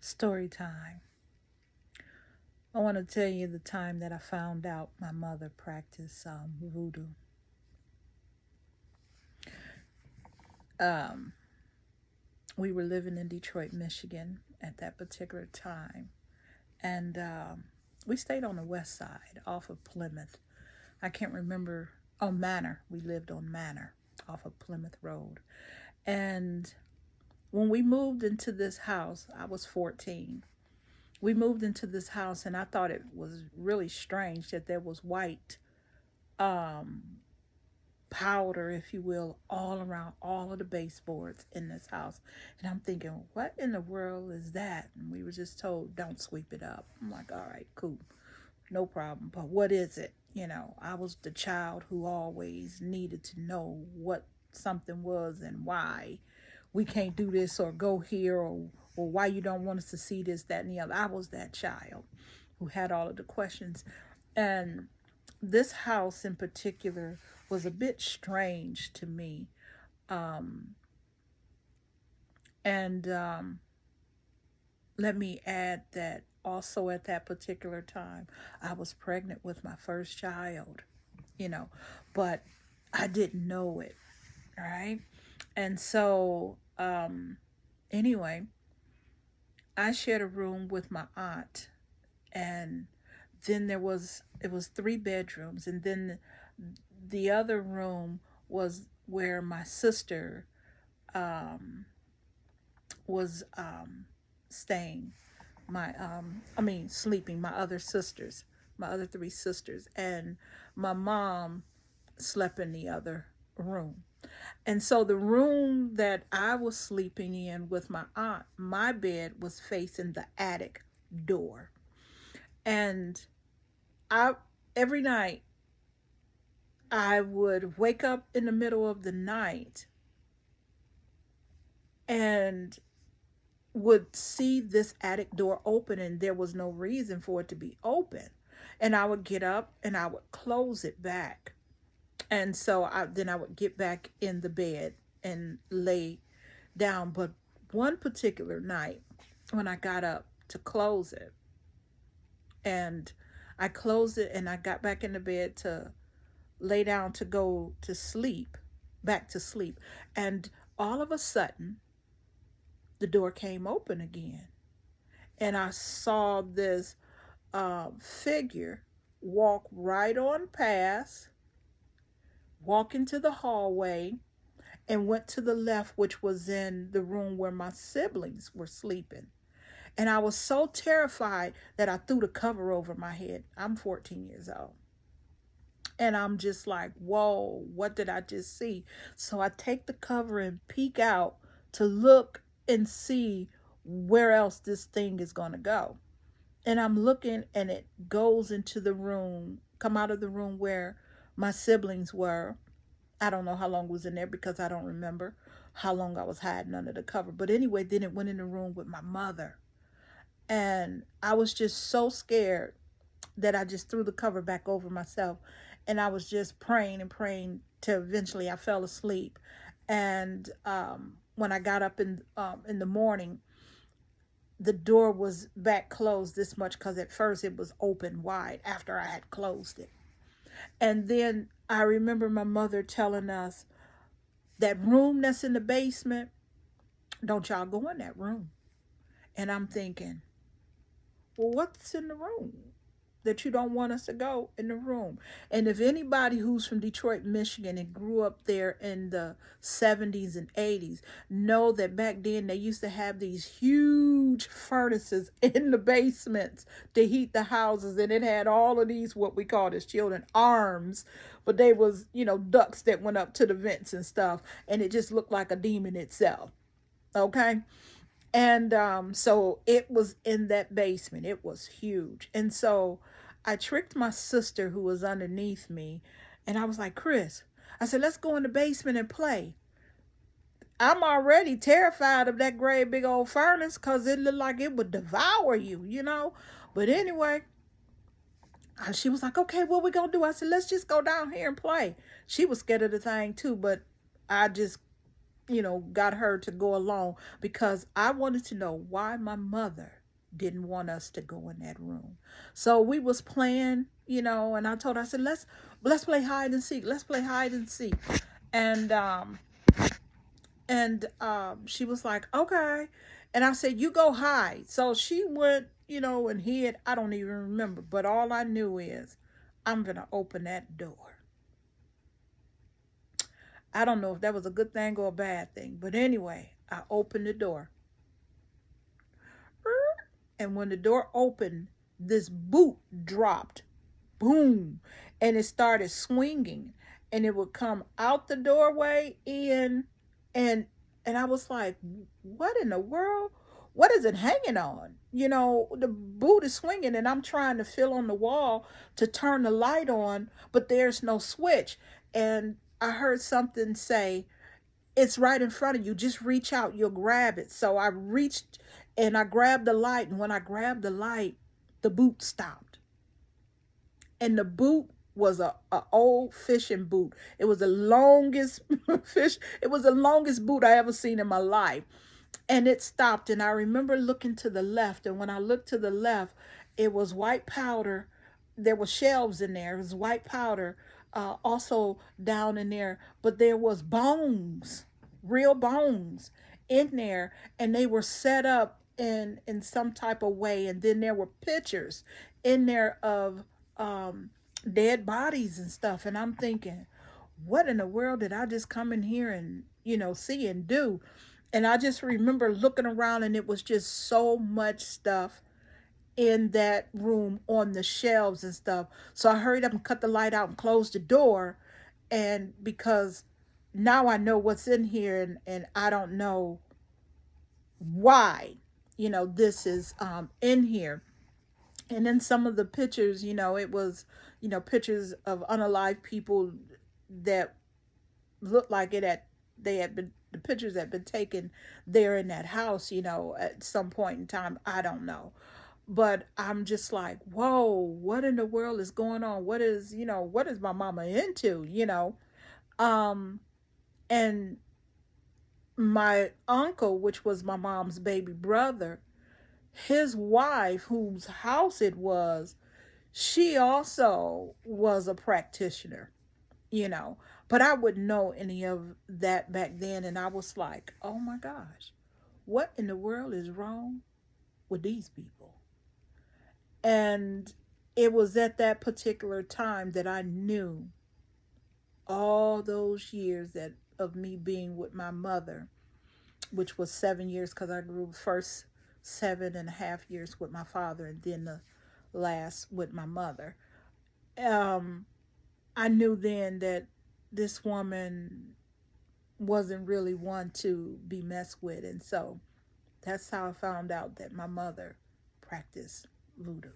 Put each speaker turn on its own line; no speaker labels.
Story time. I want to tell you the time that I found out my mother practiced voodoo. Um, we were living in Detroit, Michigan at that particular time, and we stayed on the west side off of Plymouth. I can't remember. On Manor. We lived on Manor off of Plymouth Road. And when we moved into this house, I was 14. We moved into this house, and I thought it was really strange that there was white um, powder, if you will, all around all of the baseboards in this house. And I'm thinking, what in the world is that? And we were just told, don't sweep it up. I'm like, all right, cool, no problem. But what is it? I was the child who always needed to know what something was and why we can't do this or go here, or why you don't want us to see this, that, and the other. I was that child who had all of the questions. And this house in particular was a bit strange to me. Um, and let me add that also at that particular time, I was pregnant with my first child, you know, but I didn't know it, right? And so, anyway, I shared a room with my aunt, and then it was three bedrooms, and then the other room was where my sister um, was staying. Sleeping. My other three sisters, and my mom slept in the other room. And so the room that I was sleeping in with my aunt, my bed was facing the attic door. And I every night I would wake up in the middle of the night and would see this attic door open, and there was no reason for it to be open. And I would get up and I would close it back. And so then I would get back in the bed and lay down. But one particular night, when I got up to close it, and I closed it and I got back in the bed to lay down to go to sleep, back to sleep. And all of a sudden, the door came open again. And I saw this figure walk right on past, walk into the hallway, and went to the left, which was in the room where my siblings were sleeping. And I was so terrified that I threw the cover over my head. I'm 14 years old. And I'm just like, whoa, what did I just see? So I take the cover and peek out to look and see where else this thing is going to go. And I'm looking, and it goes into the room, come out of the room where my siblings were. I don't know how long it was in there because I don't remember how long I was hiding under the cover. But anyway, then it went in the room with my mother. And I was just so scared that I just threw the cover back over myself. And I was just praying and praying till eventually I fell asleep. And when I got up in the morning, the door was back closed this much, because at first it was open wide after I had closed it. And then I remember my mother telling us, that room that's in the basement, don't y'all go in that room. And I'm thinking, well, what's in the room that you don't want us to go in the room? And if anybody who's from Detroit, Michigan, and grew up there in the 70s and 80s, know that back then they used to have these huge furnaces in the basements to heat the houses, and it had all of these, what we called as children, arms, but they was, ducts that went up to the vents and stuff, and it just looked like a demon itself. Okay. And so it was in that basement. It was huge. And so I tricked my sister, who was underneath me, and I was like, Chris, I said, let's go in the basement and play. I'm already terrified of that great big old furnace, because it looked like it would devour you. But anyway, she was like, okay, what we gonna do? I said, let's just go down here and play. She was scared of the thing too, but I just got her to go along because I wanted to know why my mother didn't want us to go in that room. So we was playing, and I told her, I said, let's play hide and seek. Let's play hide and seek. And she was like, okay. And I said, you go hide. So she went, and hid. I don't even remember. But all I knew is I'm gonna open that door. I don't know if that was a good thing or a bad thing. But anyway, I opened the door. And when the door opened, this boot dropped. Boom. And it started swinging. And it would come out the doorway in. And I was like, what in the world? What is it hanging on? The boot is swinging, and I'm trying to feel on the wall to turn the light on, but there's no switch. And I heard something say, it's right in front of you. Just reach out, you'll grab it. So I reached and I grabbed the light. And when I grabbed the light, the boot stopped. And the boot was a old fishing boot. It was the longest it was the longest boot I ever seen in my life. And it stopped, and I remember looking to the left, and when I looked to the left, it was white powder. There were shelves in there. It was white powder, also down in there, but there was bones, real bones in there, and they were set up in some type of way. And then there were pictures in there of dead bodies and stuff. And I'm thinking, what in the world did I just come in here and see and do? And I just remember looking around, and it was just so much stuff in that room on the shelves and stuff. So I hurried up and cut the light out and closed the door. And because now I know what's in here, and I don't know why, this is in here. And then some of the pictures, it was, pictures of unalive people that looked like they had been, the pictures had been taken there in that house, at some point in time. I don't know. But I'm just like, whoa, what in the world is going on? What is my mama into? Um, and my uncle, which was my mom's baby brother, his wife, whose house it was, she also was a practitioner, you know. But I wouldn't know any of that back then. And I was like, oh my gosh, what in the world is wrong with these people? And it was at that particular time that I knew all those years that of me being with my mother, which was 7 years because I grew first 7.5 years with my father and then the last with my mother. Um, I knew then that this woman wasn't really one to be messed with. And so that's how I found out that my mother practiced voodoo.